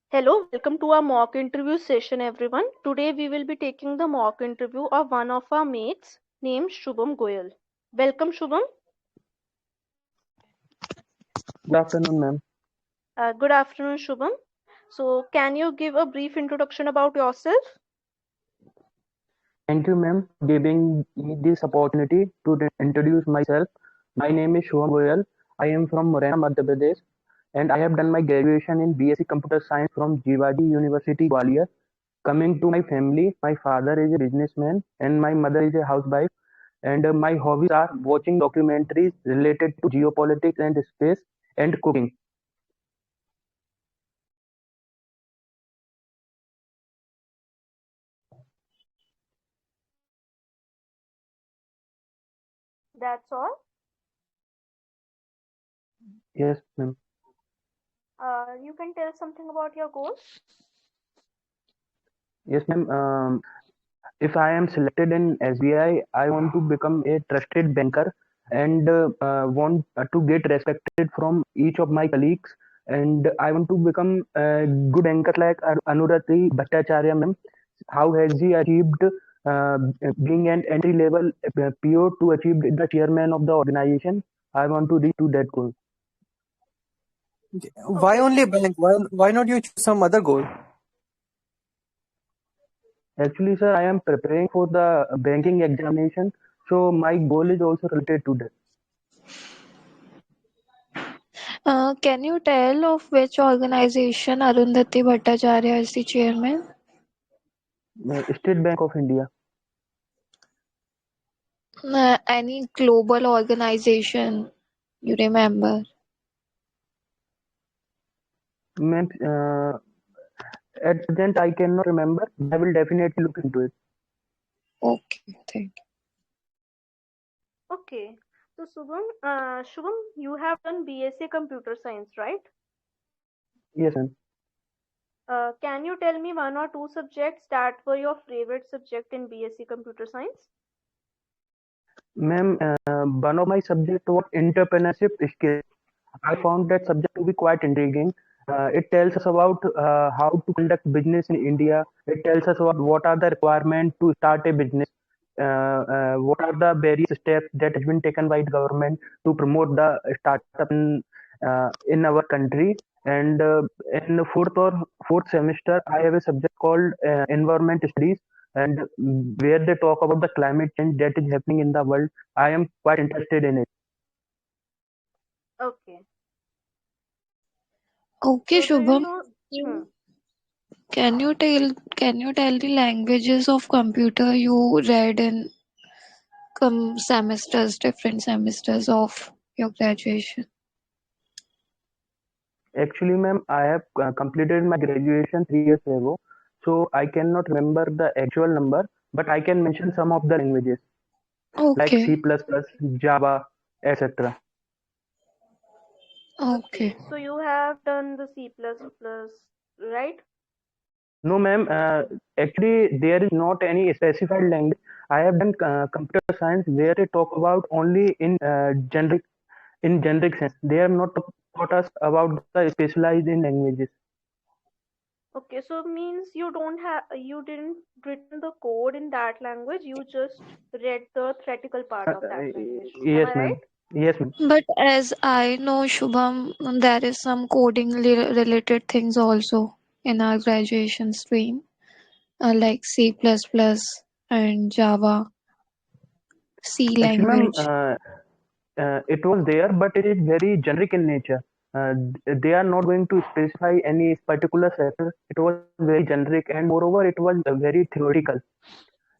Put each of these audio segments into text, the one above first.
Hello, welcome to our mock interview session, everyone. Today we will be taking the mock interview of one of our mates named Shubham Goyal. Welcome, Shubham. Good afternoon, ma'am. Good afternoon, Shubham. So, can you give a brief introduction about yourself? Thank you, ma'am, for giving me this opportunity to introduce myself. My name is Shubham Goyal. I am from Morena, Madhya Pradesh, and I have done my graduation in BSc Computer Science from Jivaji University, Gwalior. Coming to my family, my father is a businessman and my mother is a housewife. And my hobbies are watching documentaries related to geopolitics and space and cooking. That's all. Yes, ma'am. You can tell something about your goals. Yes, ma'am. If I am selected in SBI, I want to become a trusted banker and want to get respected from each of my colleagues. And I want to become a good anchor like Anurati Bhattacharya ma'am. How has he achieved uh, being an entry level PO to achieve the chairman of the organization? I want to reach to that goal. Why Okay. only bank? Why not you choose some other goal? Actually, sir, I am preparing for the banking examination, so my goal is also related to that. Can you tell of which organization Arundhati Bhattacharya is the chairman? State Bank of India. Any global organization you remember? Ma'am, at present I cannot remember. I will definitely look into it. Okay, thank Okay. So, Shubham, you have done BSc Computer Science, right? Yes, ma'am. Can you tell me one or two subjects that were your favorite subject in BSc Computer Science? Ma'am, one of my subject was entrepreneurship skills. I found that subject to be quite intriguing. It tells us about how to conduct business in India. It tells us about what are the requirements to start a business. What are the various steps that has been taken by the government to promote the startup in our country. And in the fourth semester, I have a subject called environment studies, and where they talk about the climate change that is happening in the world. I am quite interested in it. Okay. Okay, So, do you Shubham, know? Hmm. you can you tell the languages of computer you read in different semesters of your graduation? Actually, ma'am, I have completed my graduation 3 years ago, so I cannot remember the actual number, but I can mention some of the languages like Okay, C++, Java, etc. okay. So you have done the C++, right? No, ma'am, actually, there is not any specified language. I have done computer science where they talk about only in generic sense. They have not taught us about the specialized in languages. Okay, so means you didn't written the code in that language, you just read the theoretical part Uh, of uh, that language. Am yes, I ma'am. right? Yes, ma'am. But as I know, Shubham, there is some coding related things also in our graduation stream, like C++ and Java, C Actually, ma'am, language. it was there, but it is very generic in nature. They are not going to specify any particular sector. It was very generic, and moreover, it was very theoretical.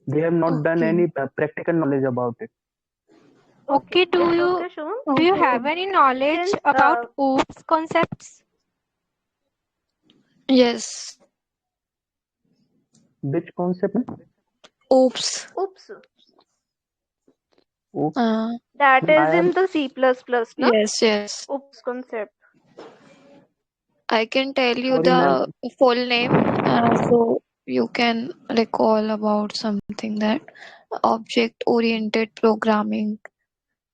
They have not done Okay, any practical knowledge about it. Okay, Okay, do you okay, Shubham. do you okay. have any knowledge Since about OOPS concepts? Yes. Which concept? Oops. oops, Oops, Uh, that I is have. in the C++, no? yes, yes. Oops concept. I can tell you Sorry, ma'am. the full name, so you can recall about something that object-oriented programming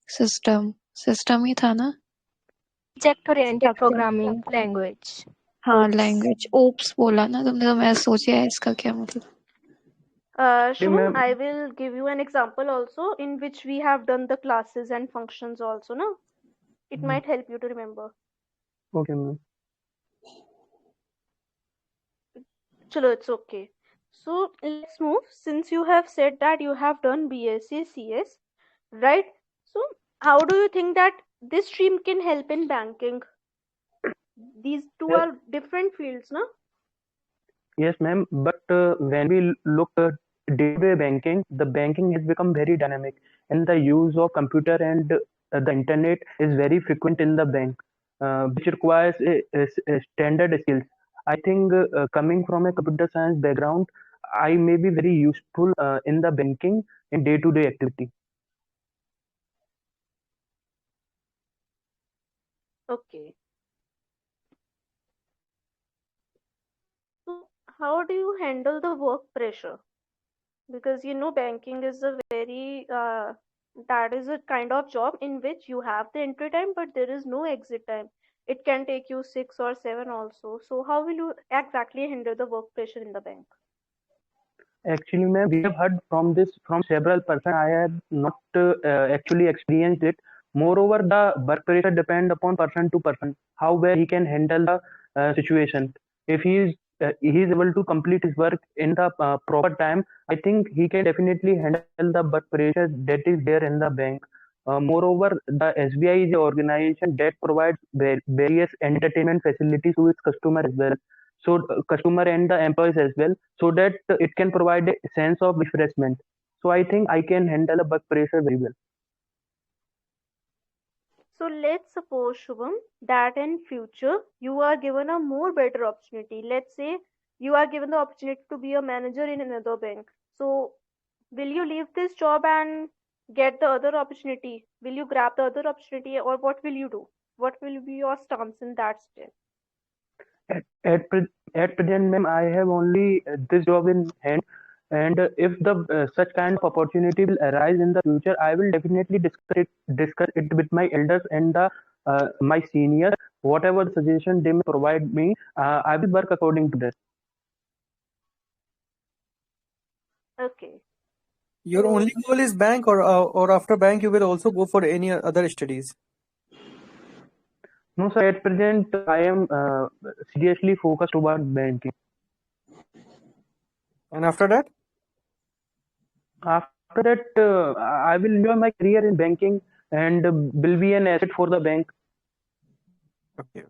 system. System ही था ना? Object-oriented Structure. programming language. हाँ language oops बोला ना तुमने तो मैं सोचा है इसका क्या मतलब। Actually, Shubham, ma'am, I will give you an example also in which we have done the classes and functions also, no? It might help you to remember. okay, ma'am. Chalo, it's okay. So let's move. Since you have said that you have done BSc CS, right? So how do you think that this stream can help in banking? These two Yes, are different fields, no? yes, ma'am. But when we look day-to-day banking, the banking has become very dynamic, and the use of computer and the internet is very frequent in the bank, which requires a standard skills. I think coming from a computer science background, I may be very useful in the banking in day-to-day activity. Okay. So how do you handle the work pressure? Because you know banking is a very that is a kind of job in which you have the entry time but there is no exit time. It can take you 6 or 7 also. So how will you exactly handle the work pressure in the bank? Actually, ma'am, we have heard from this from several persons. I have not actually experienced it. Moreover, the work pressure depend upon person to person, how well he can handle the situation. If he is able to complete his work in the proper time, I think he can definitely handle the work pressure that is there in the bank. Moreover, the SBI is an organization that provides various entertainment facilities to its customer as well. So customer and the employees as well, so that it can provide a sense of refreshment. So I think I can handle a work pressure very well. So let's suppose, Shubham, that in future you are given a more better opportunity. Let's say you are given the opportunity to be a manager in another bank. So will you leave this job and get the other opportunity? Will you grab the other opportunity or what will you do? What will be your stance in that step? At present, ma'am, I have only this job in hand, and if the such kind of opportunity will arise in the future, I will definitely discuss it with my elders and the my seniors. Whatever suggestion they may provide me, I will work according to that. Okay. Your So only goal is bank, or after bank you will also go for any other studies. No, sir. At present, I am seriously focused toward banking. And after that? After that, I will enjoy my career in banking and will be an asset for the bank. Okay.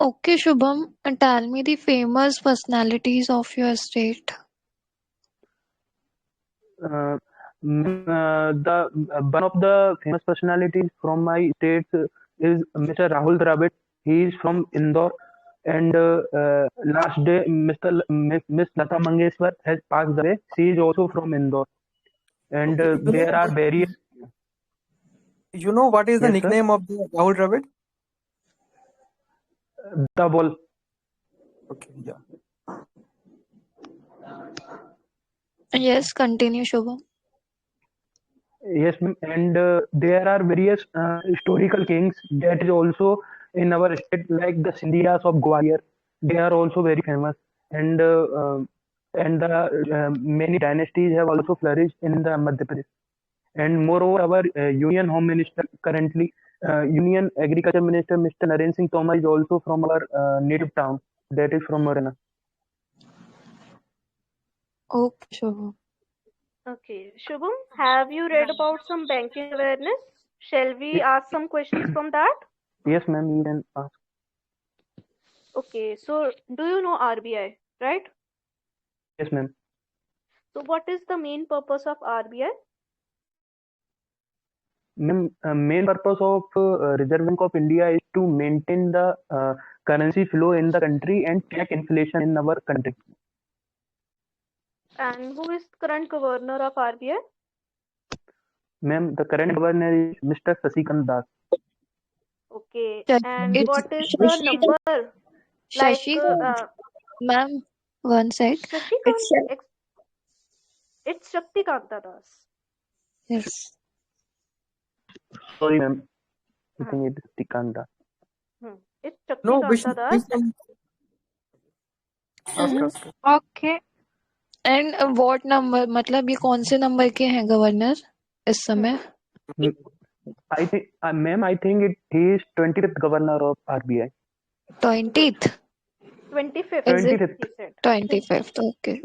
Okay, Shubham, tell me the famous personalities of your state. Uh, the one of the famous personalities from my state is Mr. Rahul Dravid. He is from Indore, and last day Miss Lata Mangeshwar has passed away. She is also from Indore, and Okay. there are various. You know what is the Yes, sir. nickname of the Rahul Dravid? The ball. Okay, yeah. Yes, continue, Shubham. Yes, ma'am. And there are various historical kings that is also in our state, like the Sindhiyas of Gwalior. They are also very famous, and and the many dynasties have also flourished in the Madhya Pradesh. And moreover, our Union Home Minister currently, Union Agriculture Minister, Mr. Naren Singh Tomar is also from our native town, that is from Morena. Okay, Shubham. okay, Shubham, have you read about some banking awareness? Shall we Ye- ask some questions from that? Yes, ma'am. You can ask. Okay, so do you know RBI, right? Yes, ma'am. So what is the main purpose of RBI? Main purpose of Reserve Bank of India is to maintain the currency flow in the country and check inflation in our country. And who is current governor of RBI? Ma'am, the current governor is Mr. Sasikant Das. Okay, and It's what is the number? Like Shashikant, ma'am. One sec. Shashikant, It's it's Shaktikanta Das. yes. Sorry, ma'am. I Hmm. think it is Sasikant Das. Hmm. It's Chakki No, Kanta Das. ask, hmm. ask. Okay. And what number, मतलब ये कौन से number के हैं governor इस समय? I think, ma'am, I think he is 25th governor of RBI. 20th? 25th, Is it 25th. he said. 25th? Okay.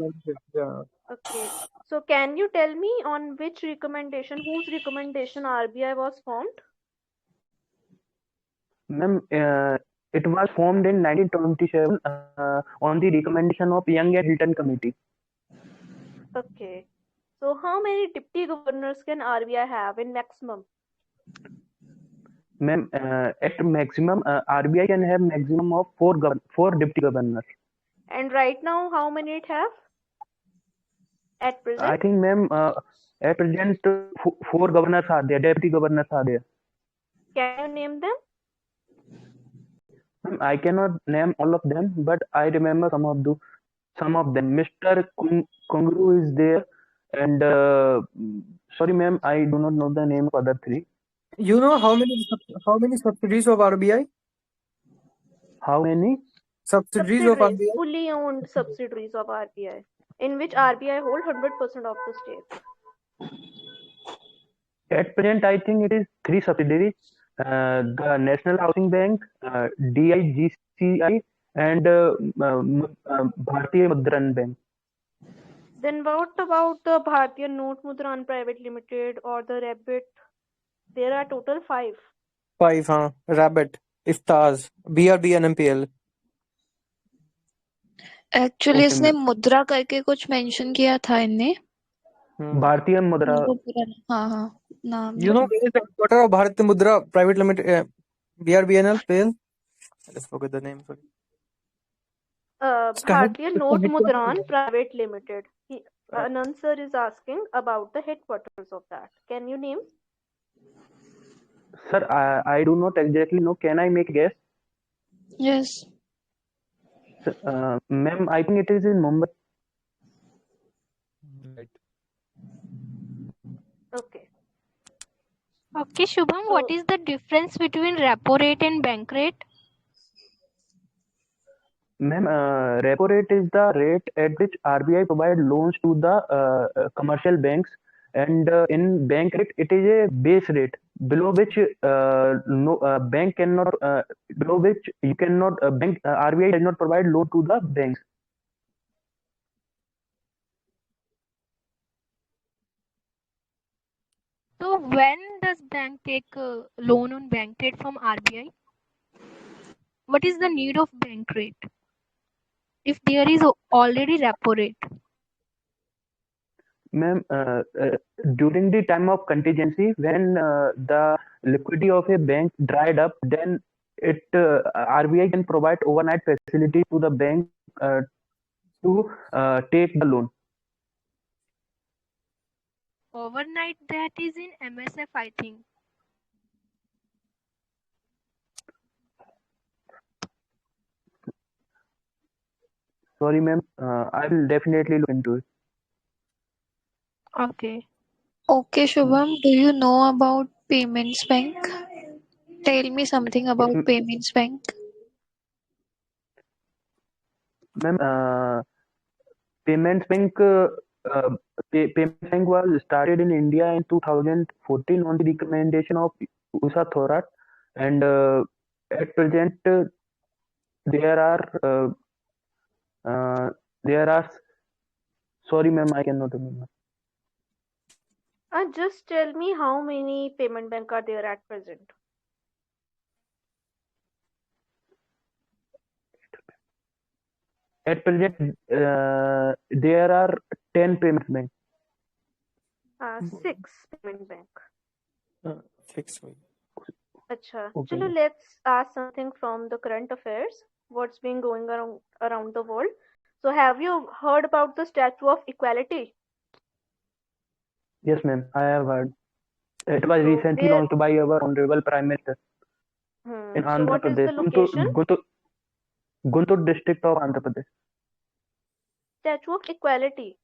Yeah. Okay. So can you tell me on which recommendation, whose recommendation RBI was formed? Ma'am, it was formed in 1927 on the recommendation of Young and Hilton Committee. Okay. So how many deputy governors can RBI have in maximum? Ma'am, at maximum, RBI can have maximum of four deputy governors. And right now, how many it have at I present? think, ma'am, at present, four governors are there, deputy governors are there. Can you name them? Ma'am, I cannot name all of them, but I remember some of them. Mr. Kongru is there, and sorry, ma'am, I do not know the name of other three. You know how many subsidiaries of RBI? How many? Subsidiaries of Subsidiaries, RBI? fully owned subsidiaries of RBI, in which RBI hold 100% of the stake. At present, I think it is three subsidiaries: the National Housing Bank, DIGCI, and Bharatiya Mudran Bank. Then what about the Bharatiya Note Mudran Private Limited or the Rabbit? There are total five. 5, हाँ. Rabbit, Iftaz, BRB and MPL. Actually Okay, इसने ma'am. मुद्रा करके कुछ mention किया था इनने, Bharatiya Mudra. मेरे को पूरा हाँ हाँ नाम You know नहीं। where is the headquarter of Bharat Mudra Private Limited, BRBNL, PL? I just forget the name. Sorry. Bharatiya Note Headquarter Mudran Private Limited. Anand sir is asking about the headquarters of that. Can you name? Sir, I do not exactly know. Can I make a guess? Yes. Ma'am, I think it is in Mumbai. Right. Okay. Okay, Shubham, So what is the difference between repo rate and bank rate? Ma'am, repo rate is the rate at which RBI provide loans to the commercial banks, and in bank rate it is a base rate below which no bank cannot below which you cannot bank RBI does not provide loan to the banks. So when does bank take a loan on bank rate from RBI? What is the need of bank rate if there is already repo rate? Ma'am, during the time of contingency, when the liquidity of a bank dried up, then it RBI can provide overnight facility to the bank to take the loan. Overnight, that is in MSF, I think. Sorry, ma'am. I will definitely look into it. Okay. Okay, Shubham, do you know about Payments Bank? Tell me something Yes, about Payments Bank. ma'am. Payments Bank. Uh, Payments Bank was started in India in 2014 on the recommendation of USA Thorat, and at present there are uh, there are. Sorry, ma'am. I cannot remember. just tell me how many payment bank are there at present. At present, there are 10 payments banks. 6 payment bank. Fix me. Acha. Okay. Chalo, let's ask something from the current affairs. What's been going around the world? So have you heard about the Statue of Equality? Yes, ma'am. I have heard. It was So recently where launched by our Honorable Prime Minister in so Andhra what is the Pradesh, location? Guntur district of Andhra Pradesh. Statue of Equality.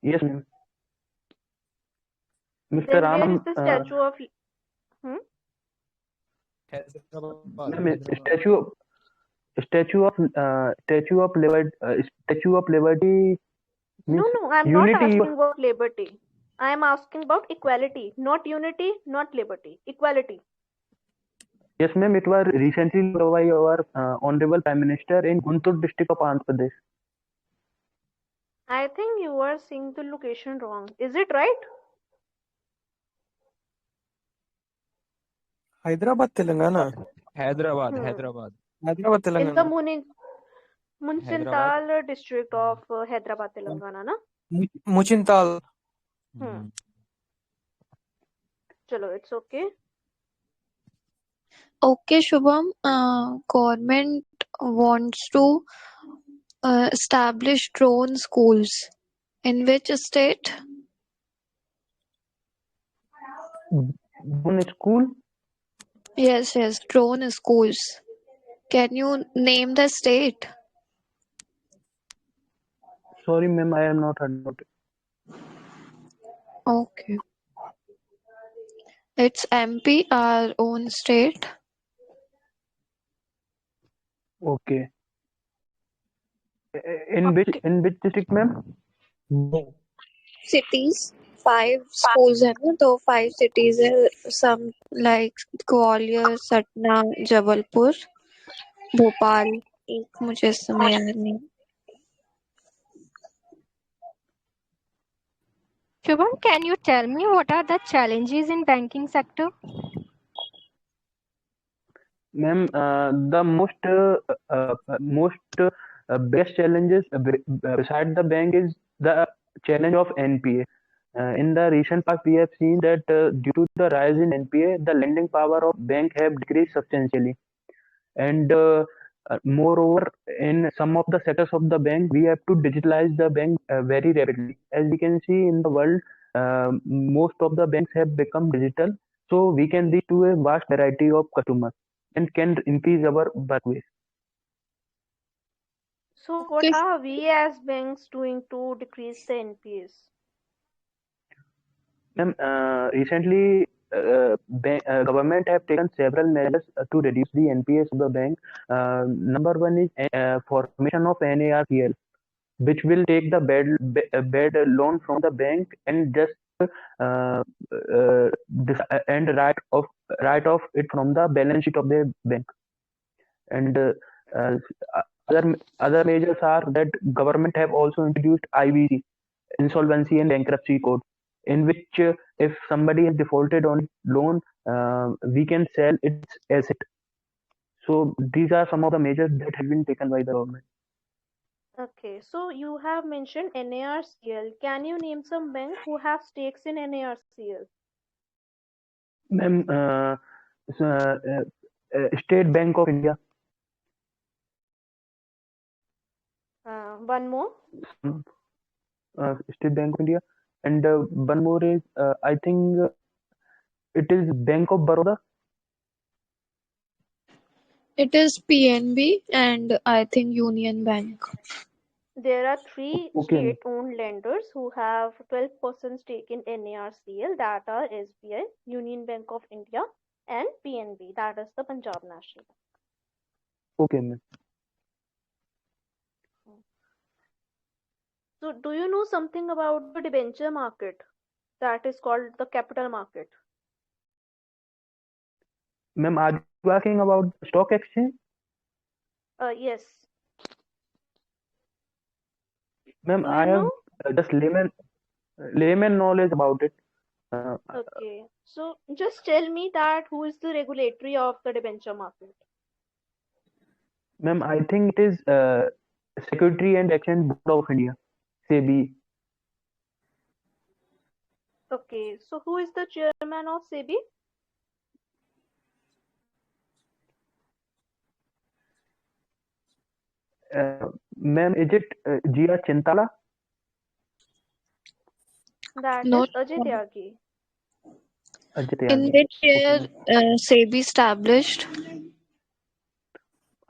Yes, ma'am. Mr. Then where is Ram, the statue of hmm? Hyderabad. Ma'am, Hyderabad. Statue of Liberty No, means no, I'm not unity. asking about liberty. I am asking about equality, not unity, not liberty. Equality. Yes, ma'am. It was recently launched by our honorable Prime Minister in Guntur district of Andhra Pradesh. I think you are seeing the location wrong. Is it right? Hyderabad, Telangana. Hyderabad, Hmm. Hyderabad, Hyderabad, In the Telangana. Hyderabad. Muncintal district of Hyderabad, Telangana, na? Muchintal. Hmm. Mm. Chalo, it's okay. Okay, Shubham. Government wants to establish drone schools. In which state? One school. Yes, drone schools. Can you name the state? Sorry, ma'am. I am not heard about it. Okay. It's MP, our own state. Okay. Okay. In which district, ma'am? Cities. 5 schools है ना तो 5 cities है some like Gwalior Satna Jabalpur Bhopal एक मुझे इस समय याद नहीं Shubham, can you tell me what are the challenges in banking sector? Ma'am, the most best challenges beside the bank is the challenge of NPA. In the recent past, we have seen that due to the rise in NPA, the lending power of bank have decreased substantially. And moreover, in some of the sectors of the bank, we have to digitalize the bank very rapidly. As we can see in the world, most of the banks have become digital, so we can reach to a vast variety of customers and can increase our workways. So, what okay are we as banks doing to decrease the NPS? Ma'am, recently, government have taken several measures to reduce the NPS of the bank. Number one is formation of NARCL, which will take the bad loan from the bank and just uh, and write off it from the balance sheet of the bank. And uh, other measures are that government have also introduced IBC, insolvency and bankruptcy code, in which if somebody has defaulted on loan, we can sell its asset. So these are some of the measures that have been taken by the government. Okay, so you have mentioned NARCL. Can you name some bank who have stakes in NARCL? Ma'am, State Bank of India. One more. State Bank of India, and one more is I think it is Bank of Baroda. it is PNB and I think Union Bank There are three Okay, ma'am. state-owned lenders who have 12% stake in NARCL, that are SBI, Union Bank of India, and PNB, that is the Punjab National Okay, ma'am. Bank. So, do you know something about the debenture market that is called the capital market? Ma'am, are you asking about the stock exchange? Yes. Ma'am, Do I you have know? just layman knowledge about it. Uh, Okay. So, just tell me that who is the regulatory of the debenture market? Ma'am, I think it is Secretary and Exchange Board of India, SEBI. Okay. So, who is the chairman of SEBI? Ma'am, is it G.R. Chintala? That is not Ajay Tyagi. Ajit in Yagi. which Okay, year ma'am. SEBI established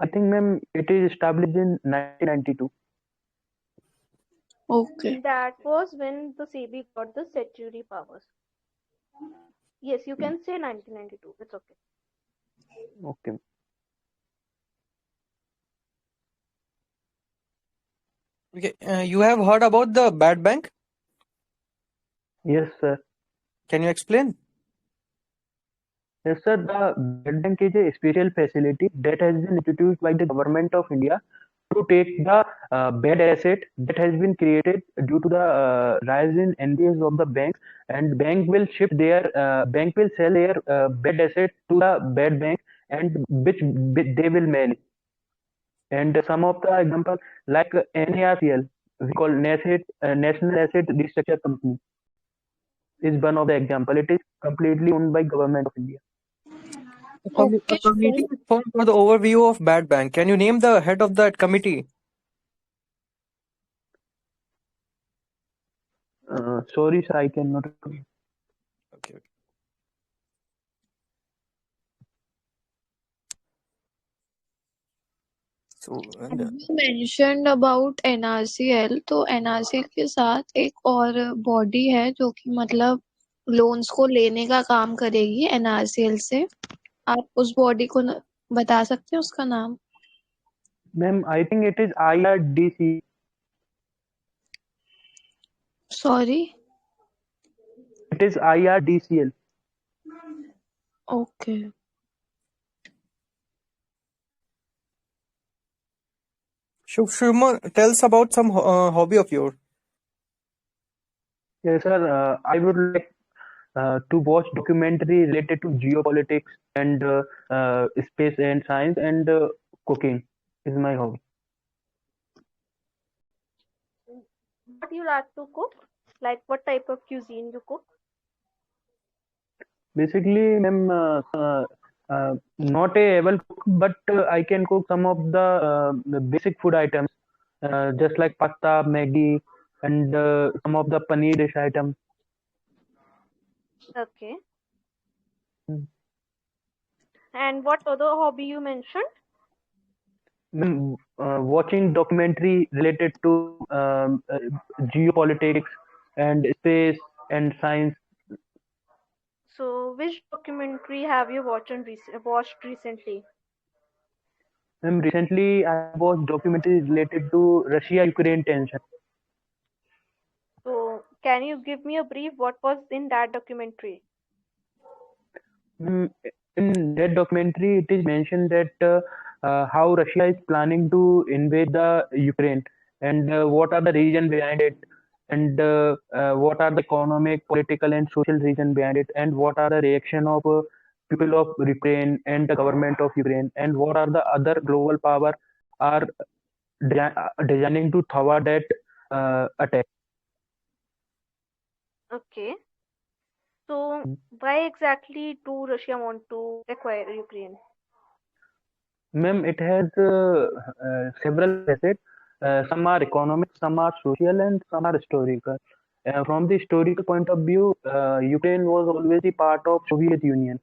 I think, ma'am, it is established in 1992. okay That was when the SEBI got the statutory powers. Yes, you can say 1992. It's okay. Okay. Okay, you have heard about the bad bank? Yes, sir. Can you explain? Yes, sir. The bad bank is a special facility that has been introduced by the government of India to take the bad asset that has been created due to the rise in NPS of the banks, and bank will sell their bad asset to the bad bank, and which they will manage. And some of the example like NARCL, we call National Asset Restructure Company, is one of the example. It is completely owned by government of India. A Okay, committee Shubham. is formed for the overview of bad bank. Can you name the head of that committee? Sorry, sir, I cannot. Okay. So, and You mentioned about NRCL, तो NRCL के साथ एक और body है जो कि मतलब loans को लेने का काम करेगी NRCL से। आप उस बॉडी को बता सकते हैं उसका नाम? Ma'am, I think it is IRDC. Sorry. It is IRDCL. Okay. Shubham, tell us about some hobby of yours. Yes, sir. I would like to watch documentary related to geopolitics and space and science, and cooking is my hobby. What you like to cook? Like what type of cuisine you cook? Basically, ma'am, not a able cook, but I can cook some of the basic food items, just like pasta, Maggi, and some of the paneer dish items. Okay. Mm. And what other hobby you mentioned? Ma'am, watching documentary related to geopolitics and space and science. So, which documentary have you watched recently? Ma'am, recently I have watched documentary related to Russia-Ukraine tension. So, can you give me a brief? What was in that documentary? Mm, In that documentary, it is mentioned that how Russia is planning to invade the Ukraine, and what are the reason behind it, and what are the economic, political, and social reason behind it, and what are the reaction of people of Ukraine and the government of Ukraine, and what are the other global power are designing to thwart that attack. Okay. So, why exactly do Russia want to acquire Ukraine? Ma'am, it has several facets. Some are economic, some are social, and some are historical. From the historical point of view, Ukraine was always a part of Soviet Union.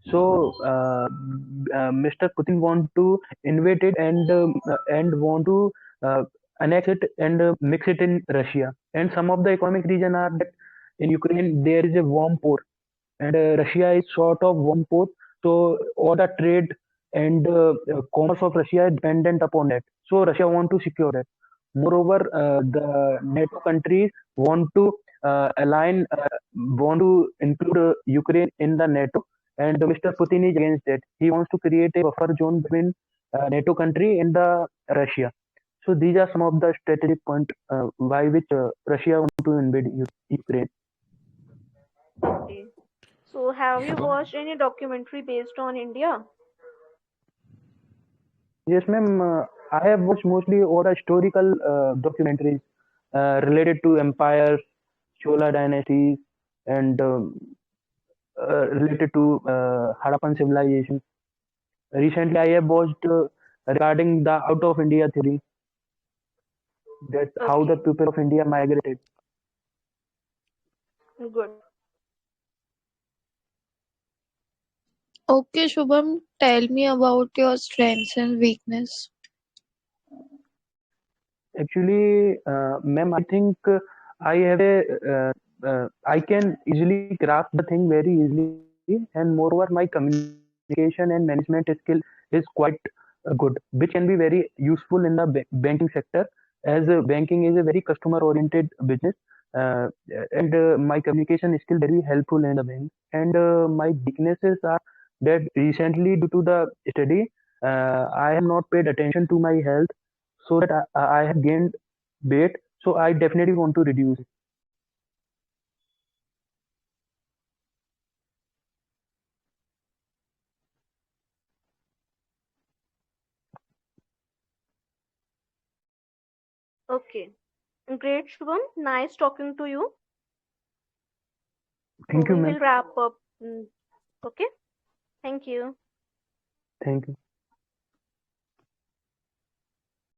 So Mr. Putin want to invade it, and want to uh, annex it and mix it in Russia. And some of the economic reason are that in Ukraine there is a warm port, and Russia is sort of one port, so all the trade and commerce of Russia is dependent upon it. So Russia want to secure it. Moreover, the NATO countries want to want to include Ukraine in the NATO, and Mr. Putin is against it. He wants to create a buffer zone between NATO country and the Russia. So these are some of the strategic point why which Russia want to invade Ukraine. Okay. So, have you Shubham, watched any documentary based on India? Yes, ma'am. I have watched mostly all the historical documentaries related to empires, Chola dynasties, and related to Harappan civilization. Recently, I have watched regarding the out of India theory, that how the Okay, people of India migrated. good. Okay, Shubham, tell me about your strengths and weakness. Actually, ma'am, I think I have I can easily grasp the thing very easily, and moreover, my communication skills are very good. communication and management skill is quite good, which can be very useful in the banking sector, as banking is a very customer oriented business. uh, and my communication is still very helpful in the bank. And my weaknesses are that recently, due to the study, I have not paid attention to my health, so that I have gained weight. So I definitely want to reduce it. Okay. Great, Shubham. Nice talking to you. So Thank you, we ma'am. will wrap up. Okay. Thank you. Thank you.